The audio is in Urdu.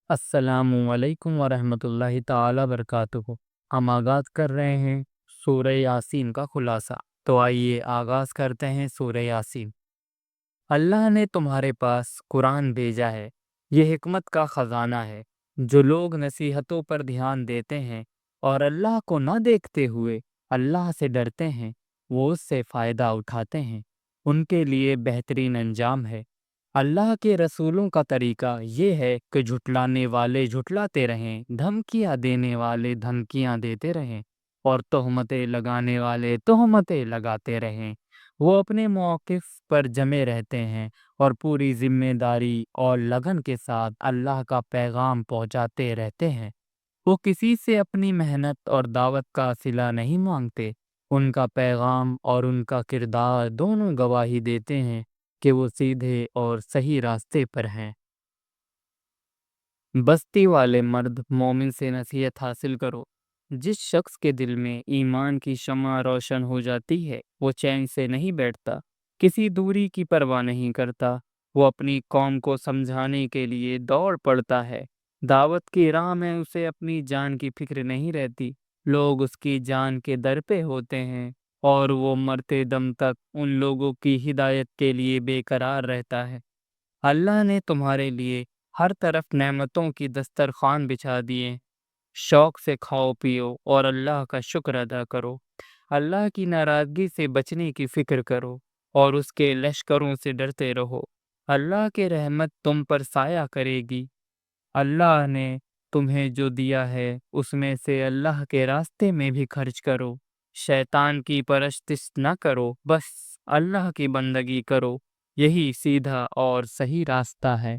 السلام علیکم ورحمۃ اللہ تعالی وبرکاتہ۔ ہم آغاز کر رہے ہیں سورہ یاسین کا خلاصہ۔ تو آئیے آغاز کرتے ہیں سورہ یاسین۔ اللہ نے تمہارے پاس قرآن بھیجا ہے، یہ حکمت کا خزانہ ہے۔ جو لوگ نصیحتوں پر دھیان دیتے ہیں اور اللہ کو نہ دیکھتے ہوئے اللہ سے ڈرتے ہیں، وہ اس سے فائدہ اٹھاتے ہیں، ان کے لیے بہترین انجام ہے۔ اللہ کے رسولوں کا طریقہ یہ ہے کہ جھٹلانے والے جھٹلاتے رہیں، دھمکیاں دینے والے دھمکیاں دیتے رہیں، اور تہمتیں لگانے والے تہمتیں لگاتے رہیں۔ وہ اپنے موقف پر جمے رہتے ہیں اور پوری ذمہ داری اور لگن کے ساتھ اللہ کا پیغام پہنچاتے رہتے ہیں۔ وہ کسی سے اپنی محنت اور دعوت کا صلہ نہیں مانگتے۔ ان کا پیغام اور ان کا کردار دونوں گواہی دیتے ہیں کہ وہ سیدھے اور صحیح راستے پر ہیں۔ بستی والے مرد مومن سے نصیحت حاصل کرو۔ جس شخص کے دل میں ایمان کی شمع روشن ہو جاتی ہے، وہ چین سے نہیں بیٹھتا، کسی دوری کی پرواہ نہیں کرتا۔ وہ اپنی قوم کو سمجھانے کے لیے دوڑ پڑتا ہے۔ دعوت کی راہ میں اسے اپنی جان کی فکر نہیں رہتی۔ لوگ اس کی جان کے در پہ ہوتے ہیں اور وہ مرتے دم تک ان لوگوں کی ہدایت کے لیے بے قرار رہتا ہے۔ اللہ نے تمہارے لیے ہر طرف نعمتوں کی دسترخوان بچھا دیے۔ شوق سے کھاؤ پیو اور اللہ کا شکر ادا کرو۔ اللہ کی ناراضگی سے بچنے کی فکر کرو اور اس کے لشکروں سے ڈرتے رہو۔ اللہ کی رحمت تم پر سایہ کرے گی۔ اللہ نے تمہیں جو دیا ہے اس میں سے اللہ کے راستے میں بھی خرچ کرو۔ شیطان کی پرستش نہ کرو، بس اللہ کی بندگی کرو، یہی سیدھا اور صحیح راستہ ہے۔